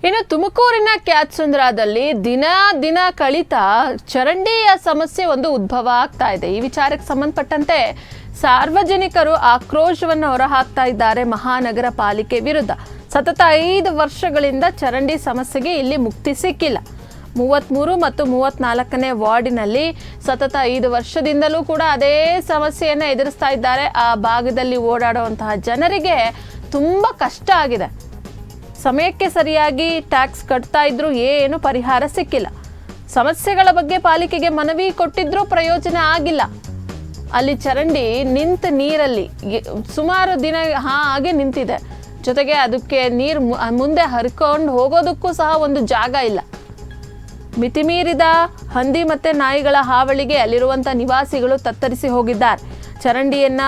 ಇನ್ನು ತುಮಕೂರಿನ ಕ್ಯಾತ್ಸಂದ್ರದಲ್ಲಿ ದಿನ ಕಳೀತಾ ಚರಂಡಿಯ ಸಮಸ್ಯೆ ಒಂದು ಉದ್ಭವ ಆಗ್ತಾ ಇದೆ. ಈ ವಿಚಾರಕ್ಕೆ ಸಂಬಂಧಪಟ್ಟಂತೆ ಸಾರ್ವಜನಿಕರು ಆಕ್ರೋಶವನ್ನು ಹೊರಹಾಕ್ತಾ ಇದ್ದಾರೆ ಮಹಾನಗರ ಪಾಲಿಕೆ ವಿರುದ್ಧ. ಸತತ 5 ವರ್ಷಗಳಿಂದ ಚರಂಡಿ ಸಮಸ್ಯೆಗೆ ಇಲ್ಲಿ ಮುಕ್ತಿ ಸಿಕ್ಕಿಲ್ಲ. 33 ಮತ್ತು 34ನೇ ವಾರ್ಡಿನಲ್ಲಿ ಸತತ 5 ವರ್ಷದಿಂದಲೂ ಕೂಡ ಅದೇ ಸಮಸ್ಯೆಯನ್ನು ಎದುರಿಸ್ತಾ ಇದ್ದಾರೆ. ಆ ಭಾಗದಲ್ಲಿ ಓಡಾಡುವಂತಹ ಜನರಿಗೆ ತುಂಬ ಕಷ್ಟ ಆಗಿದೆ. ಸಮಯಕ್ಕೆ ಸರಿಯಾಗಿ ಟ್ಯಾಕ್ಸ್ ಕಟ್ತಾ ಇದ್ರು, ಏನು ಪರಿಹಾರ ಸಿಕ್ಕಿಲ್ಲ. ಸಮಸ್ಯೆಗಳ ಬಗ್ಗೆ ಪಾಲಿಕೆಗೆ ಮನವಿ ಕೊಟ್ಟಿದ್ರೂ ಪ್ರಯೋಜನ ಆಗಿಲ್ಲ. ಅಲ್ಲಿ ಚರಂಡಿ ನಿಂತ ನೀರಲ್ಲಿ ಸುಮಾರು ದಿನ ಹಾಗೆ ನಿಂತಿದೆ. ಜೊತೆಗೆ ಅದಕ್ಕೆ ನೀರು ಮುಂದೆ ಹರ್ಕೊಂಡು ಹೋಗೋದಕ್ಕೂ ಸಹ ಒಂದು ಜಾಗ ಇಲ್ಲ. ಮಿತಿಮೀರಿದ ಹಂದಿ ಮತ್ತು ನಾಯಿಗಳ ಹಾವಳಿಗೆ ಅಲ್ಲಿರುವಂಥ ನಿವಾಸಿಗಳು ತತ್ತರಿಸಿ ಹೋಗಿದ್ದಾರೆ. ಚರಂಡಿಯನ್ನ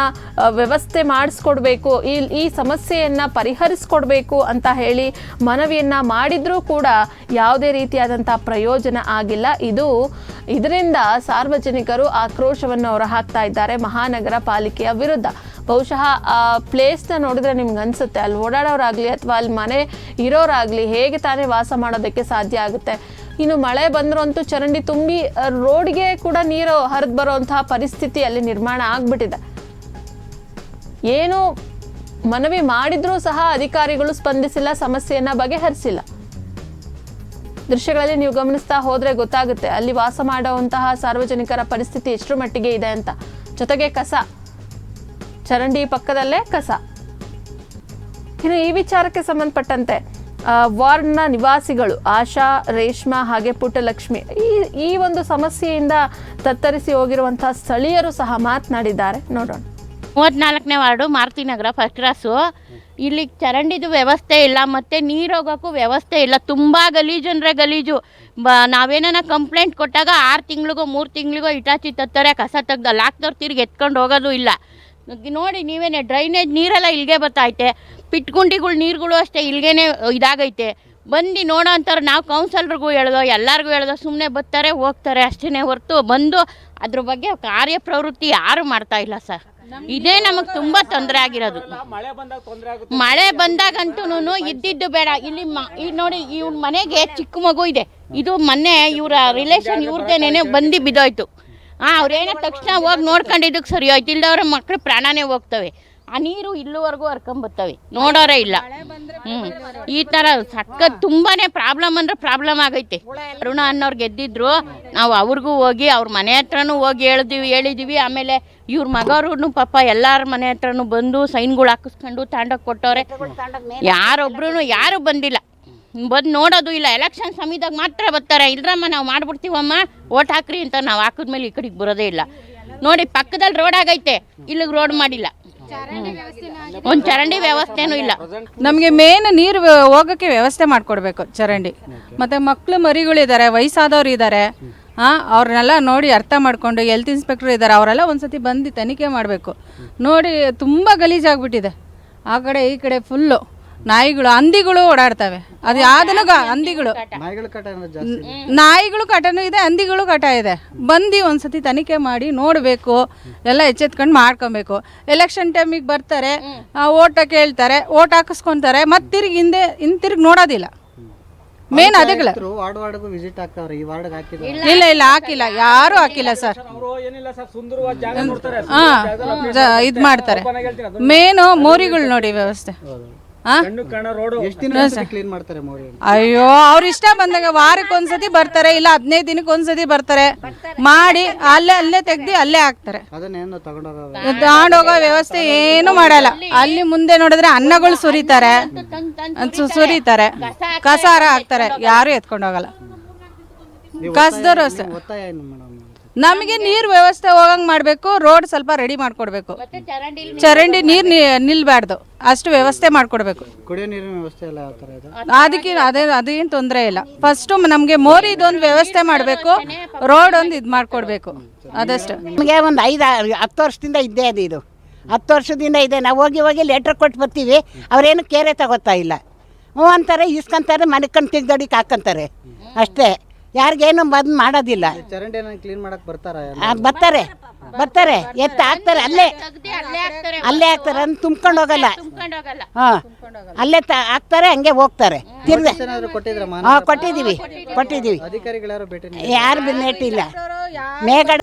ವ್ಯವಸ್ಥೆ ಮಾಡಿಸ್ಕೊಡ್ಬೇಕು, ಈ ಸಮಸ್ಯೆಯನ್ನು ಪರಿಹರಿಸ್ಕೊಡ್ಬೇಕು ಅಂತ ಹೇಳಿ ಮನವಿಯನ್ನ ಮಾಡಿದ್ರೂ ಕೂಡ ಯಾವುದೇ ರೀತಿಯಾದಂಥ ಪ್ರಯೋಜನ ಆಗಿಲ್ಲ. ಇದರಿಂದ ಸಾರ್ವಜನಿಕರು ಆಕ್ರೋಶವನ್ನು ಹೊರಹಾಕ್ತಾ ಇದ್ದಾರೆ ಮಹಾನಗರ ಪಾಲಿಕೆಯ ವಿರುದ್ಧ. ಬಹುಶಃ ಆ ಪ್ಲೇಸ್ನ ನೋಡಿದ್ರೆ ನಿಮ್ಗೆ ಅನಿಸುತ್ತೆ, ಅಲ್ಲಿ ಓಡಾಡೋರಾಗಲಿ ಅಥವಾ ಅಲ್ಲಿ ಮನೆ ಇರೋರಾಗಲಿ ಹೇಗೆ ತಾನೇ ವಾಸ ಮಾಡೋದಕ್ಕೆ ಸಾಧ್ಯ ಆಗುತ್ತೆ. ಇನ್ನು ಮಳೆ ಬಂದರೂ ಅಂತೂ ಚರಂಡಿ ತುಂಬಿ ರೋಡ್ಗೆ ಕೂಡ ನೀರು ಹರಿದು ಬರುವಂತಹ ಪರಿಸ್ಥಿತಿ ಅಲ್ಲಿ ನಿರ್ಮಾಣ ಆಗ್ಬಿಟ್ಟಿದೆ. ಏನು ಮನವಿ ಮಾಡಿದ್ರೂ ಸಹ ಅಧಿಕಾರಿಗಳು ಸ್ಪಂದಿಸಿಲ್ಲ, ಸಮಸ್ಯೆಯನ್ನ ಬಗೆಹರಿಸಿಲ್ಲ. ದೃಶ್ಯಗಳಲ್ಲಿ ನೀವು ಗಮನಿಸ್ತಾ ಹೋದ್ರೆ ಗೊತ್ತಾಗುತ್ತೆ ಅಲ್ಲಿ ವಾಸ ಮಾಡುವಂತಹ ಸಾರ್ವಜನಿಕರ ಪರಿಸ್ಥಿತಿ ಎಷ್ಟರ ಮಟ್ಟಿಗೆ ಇದೆ ಅಂತ. ಜೊತೆಗೆ ಕಸ, ಚರಂಡಿ ಪಕ್ಕದಲ್ಲೇ ಕಸ. ಇನ್ನು ಈ ವಿಚಾರಕ್ಕೆ ಸಂಬಂಧಪಟ್ಟಂತೆ ವಾರ್ಡ್ನ ನಿವಾಸಿಗಳು ಆಶಾ, ರೇಷ್ಮಾ ಹಾಗೆ ಪುಟ್ಟಲಕ್ಷ್ಮಿ ಈ ಒಂದು ಸಮಸ್ಯೆಯಿಂದ ತತ್ತರಿಸಿ ಹೋಗಿರುವಂತಹ ಸ್ಥಳೀಯರು ಸಹ ಮಾತನಾಡಿದ್ದಾರೆ. ನೋಡೋಣ. 34ನೇ ವಾರ್ಡು ಮಾರುತಿನಗರ ಫಸ್ಟ್ ಕ್ರಾಸು. ಇಲ್ಲಿ ಚರಂಡಿದು ವ್ಯವಸ್ಥೆ ಇಲ್ಲ, ಮತ್ತು ನೀರು ಹೋಗೋಕ್ಕೂ ವ್ಯವಸ್ಥೆ ಇಲ್ಲ. ತುಂಬ ಗಲೀಜು ಅಂದರೆ ಗಲೀಜು. ನಾವೇನ ಕಂಪ್ಲೇಂಟ್ ಕೊಟ್ಟಾಗ 6 ತಿಂಗಳಿಗೋ 3 ತಿಂಗಳಿಗೋ ಇಟಾಚಿ ತತ್ತಾರೆ, ಕಸ ತೆಗ್ದು ಅಲ್ಲಿ ಹಾಕ್ದವ್ರು ತಿರ್ಗಿ ಎತ್ಕೊಂಡು ಹೋಗೋದು ಇಲ್ಲ. ನೋಡಿ ನೀವೇನೆ ಡ್ರೈನೇಜ್ ನೀರೆಲ್ಲ ಇಲ್ಲಿಗೆ ಬರ್ತೈತೆ. ಪಿಟ್ಗುಂಡಿಗಳು ನೀರುಗಳು ಅಷ್ಟೇ ಇಲ್ಲಿಗೇನೆ ಇದಾಗೈತೆ. ಬಂದು ನೋಡೋ ಅಂತಾರೆ. ನಾವು ಕೌನ್ಸಲರ್ಗೂ ಹೇಳ್ದೋ ಎಲ್ಲರಿಗೂ ಹೇಳ್ದೋ ಸುಮ್ಮನೆ ಬರ್ತಾರೆ ಹೋಗ್ತಾರೆ ಅಷ್ಟೇ ಹೊರತು ಬಂದು ಅದ್ರ ಬಗ್ಗೆ ಕಾರ್ಯಪ್ರವೃತ್ತಿ ಯಾರು ಮಾಡ್ತಾ ಇಲ್ಲ ಸರ್. ಇದೇ ನಮಗೆ ತುಂಬ ತೊಂದರೆ ಆಗಿರೋದು. ಮಳೆ ಬಂದಾಗಂತೂ ಇದ್ದಿದ್ದು ಬೇಡ. ಇಲ್ಲಿ ನೋಡಿ ಇವ್ರ ಮನೆಗೆ ಚಿಕ್ಕ ಮಗು ಇದೆ. ಇದು ಮೊನ್ನೆ ಇವರ ರಿಲೇಷನ್ ಇವ್ರದ್ದೇನೆ ಬಂದು ಬಿದ್ದೋಯ್ತು. ಅವ್ರೇನೋ ತಕ್ಷಣ ಹೋಗಿ ನೋಡ್ಕೊಂಡಿದ್ದಕ್ಕೆ ಸರಿ ಹೋಯ್ತು. ಇಲ್ದವ್ರ ಮಕ್ಕಳು ಪ್ರಾಣನೇ ಹೋಗ್ತವೆ. ಆ ನೀರು ಇಲ್ಲಿವರೆಗೂ ಹರ್ಕೊಂಬರ್ತವೆ, ನೋಡೋರೇ ಇಲ್ಲ. ಈ ಥರ ಸಖತ್ ತುಂಬಾ ಪ್ರಾಬ್ಲಮ್ ಅಂದರೆ ಪ್ರಾಬ್ಲಮ್ ಆಗೈತೆ. ಅರುಣ ಅನ್ನೋರು ಗೆದ್ದಿದ್ರು. ನಾವು ಅವ್ರಿಗೂ ಹೋಗಿ ಅವ್ರ ಮನೆ ಹತ್ರನೂ ಹೋಗಿ ಹೇಳಿದ್ದೀವಿ. ಆಮೇಲೆ ಇವ್ರ ಮಗವ್ರೂ ಪಾಪ ಎಲ್ಲರ ಮನೆ ಹತ್ರನೂ ಬಂದು ಸೈನ್ಗಳು ಹಾಕಿಸ್ಕೊಂಡು ತಾಂಡಕ್ಕೆ ಕೊಟ್ಟವ್ರೆ. ಯಾರು ಬಂದಿಲ್ಲ, ಬಂದು ನೋಡೋದು ಇಲ್ಲ. ಎಲೆಕ್ಷನ್ ಸಮಯದಾಗ ಮಾತ್ರ ಬರ್ತಾರೆ. ಇಲ್ರಮ್ಮ ನಾವು ಮಾಡ್ಬಿಡ್ತೀವಮ್ಮ ಓಟ್ ಹಾಕ್ರಿ ಅಂತ. ನಾವು ಹಾಕಿದ್ಮೇಲೆ ಈ ಕಡೆಗೆ ಬರೋದೇ ಇಲ್ಲ. ನೋಡಿ ಪಕ್ಕದಲ್ಲಿ ರೋಡ್ ಆಗೈತೆ, ಇಲ್ಲಿಗೆ ರೋಡ್ ಮಾಡಿಲ್ಲ. ಒಂದು ಚರಂಡಿ ವ್ಯವಸ್ಥೆನೂ ಇಲ್ಲ. ನಮಗೆ ಮೇನ್ ನೀರು ಹೋಗೋಕ್ಕೆ ವ್ಯವಸ್ಥೆ ಮಾಡಿಕೊಡ್ಬೇಕು ಚರಂಡಿ. ಮತ್ತು ಮಕ್ಕಳು ಮರಿಗಳಿದ್ದಾರೆ, ವಯಸ್ಸಾದವ್ರು ಇದ್ದಾರೆ. ಅವ್ರನ್ನೆಲ್ಲ ನೋಡಿ ಅರ್ಥ ಮಾಡಿಕೊಂಡು ಹೆಲ್ತ್ ಇನ್ಸ್ಪೆಕ್ಟರ್ ಇದ್ದಾರೆ, ಅವರೆಲ್ಲ ಒಂದ್ಸತಿ ಬಂದು ತನಿಖೆ ಮಾಡಬೇಕು. ನೋಡಿ ತುಂಬ ಗಲೀಜಾಗ್ಬಿಟ್ಟಿದೆ. ಆ ಕಡೆ ಈ ಕಡೆ ಫುಲ್ಲು ನಾಯಿಗಳು, ಹಂದಿಗಳು ಓಡಾಡ್ತವೆ. ಅದು ಯಾವ್ದನ್ನು ಹಂದಿಗಳು, ನಾಯಿಗಳು ಕಟನೂ ಇದೆ, ಹಂದಿಗಳು ಕಟ ಇದೆ. ಬಂದು ಒಂದ್ಸತಿ ತನಿಖೆ ಮಾಡಿ ನೋಡಬೇಕು, ಎಲ್ಲ ಎಚ್ಚೆತ್ಕೊಂಡು ಮಾಡ್ಕೊಬೇಕು. ಎಲೆಕ್ಷನ್ ಟೈಮಿಗೆ ಬರ್ತಾರೆ, ಓಟ್ ಕೇಳ್ತಾರೆ, ಓಟ್ ಹಾಕಿಸ್ಕೊತಾರೆ, ಮತ್ತೆ ತಿರ್ಗಿ ಹಿಂತಿರುಗಿ ನೋಡೋದಿಲ್ಲ. ಮೇನ್ ಅದಕ್ಕೆ ಇಲ್ಲ ಹಾಕಿಲ್ಲ, ಯಾರು ಹಾಕಿಲ್ಲ ಸರ್. ಇದು ಮಾಡ್ತಾರೆ. ಮೇನು ಮೋರಿಗಳು ನೋಡಿ ವ್ಯವಸ್ಥೆ. ಅಯ್ಯೋ ಅವ್ರ ಇಷ್ಟ ಬಂದಾಗ ವಾರಕ್ಕೆ ಒಂದ್ಸತಿ ಬರ್ತಾರೆ, ಇಲ್ಲ 15 ದಿನಕ್ಕೆ ಒಂದ್ಸತಿ ಬರ್ತಾರೆ. ಮಾಡಿ ಅಲ್ಲೇ ತೆಗ್ದು ಅಲ್ಲೇ ಹಾಕ್ತಾರೆ. ತಗೊಂಡೋಗೋ ವ್ಯವಸ್ಥೆ ಏನು ಮಾಡಲ್ಲ. ಅಲ್ಲಿ ಮುಂದೆ ನೋಡಿದ್ರೆ ಅನ್ನಗಳು ಸುರಿತಾರೆ, ಕಸಾರ ಹಾಕ್ತಾರೆ, ಯಾರು ಎತ್ಕೊಂಡು ಹೋಗಲ್ಲ. ಕಸದವ್ರು ಅಷ್ಟೇ. ನಮಗೆ ನೀರು ವ್ಯವಸ್ಥೆ ಹೋಗಂಗೆ ಮಾಡಬೇಕು. ರೋಡ್ ಸ್ವಲ್ಪ ರೆಡಿ ಮಾಡಿಕೊಡ್ಬೇಕು. ಚರಂಡಿ ನೀರು ನಿಲ್ಬಾರ್ದು, ಅಷ್ಟು ವ್ಯವಸ್ಥೆ ಮಾಡಿಕೊಡ್ಬೇಕು. ಕುಡಿಯೋ ನೀರಿನ ವ್ಯವಸ್ಥೆ ಎಲ್ಲ ಯಾವ ಥರ ಇದೆ? ಅದಕ್ಕೆ ಅದೇನು ತೊಂದರೆ ಇಲ್ಲ. ಫಸ್ಟು ನಮಗೆ ಮೋರಿ ಇದೊಂದು ವ್ಯವಸ್ಥೆ ಮಾಡಬೇಕು, ರೋಡ್ ಒಂದು ಇದು ಮಾಡಿಕೊಡ್ಬೇಕು, ಅದಷ್ಟು. ನಮಗೆ ಒಂದು 5-10 ವರ್ಷದಿಂದ ಇದ್ದೇ ಅದು. ಇದು 10 ವರ್ಷದಿಂದ ಇದೆ. ನಾವು ಹೋಗಿ ಲೆಟ್ರ್ ಕೊಟ್ಟು ಬರ್ತೀವಿ, ಅವರೇನು ಕೇರೆ ತಗೋತಾ ಇಲ್ಲ. ಅಂತಾರೆ, ಇಸ್ಕೊಂತಾರೆ, ಮನೆ ಕಣ್ಣು ತೆಗ್ದಡಿಗೆ ಹಾಕಂತಾರೆ ಅಷ್ಟೇ. ಯಾರಿಗೇನು ಬಂದು ಮಾಡೋದಿಲ್ಲ. ಚರಂಡಿ ಕ್ಲೀನ್ ಮಾಡಕ್ ಬರ್ತಾರ? ಬರ್ತಾರೆ ಎತ್ತ ಹಾಕ್ತಾರೆ, ಅಲ್ಲೇ ಹಾಕ್ತಾರೆ, ಅಂತ ತುಂಬ್ಕೊಂಡು ಹೋಗಲ್ಲ. ಹಾಂ, ಅಲ್ಲೇ ಹಾಕ್ತಾರೆ, ಹಂಗೆ ಹೋಗ್ತಾರೆ. ತಿರ್ಗ ಕೊಟ್ಟಿದ್ರ ಕೊಟ್ಟಿದ್ದೀವಿ. ಅಧಿಕಾರಿಗಳು ಯಾರು ಭೇಟಿ ಯಾರು ಭೇಟಿ ಇಲ್ಲ. ಮೇಗಡ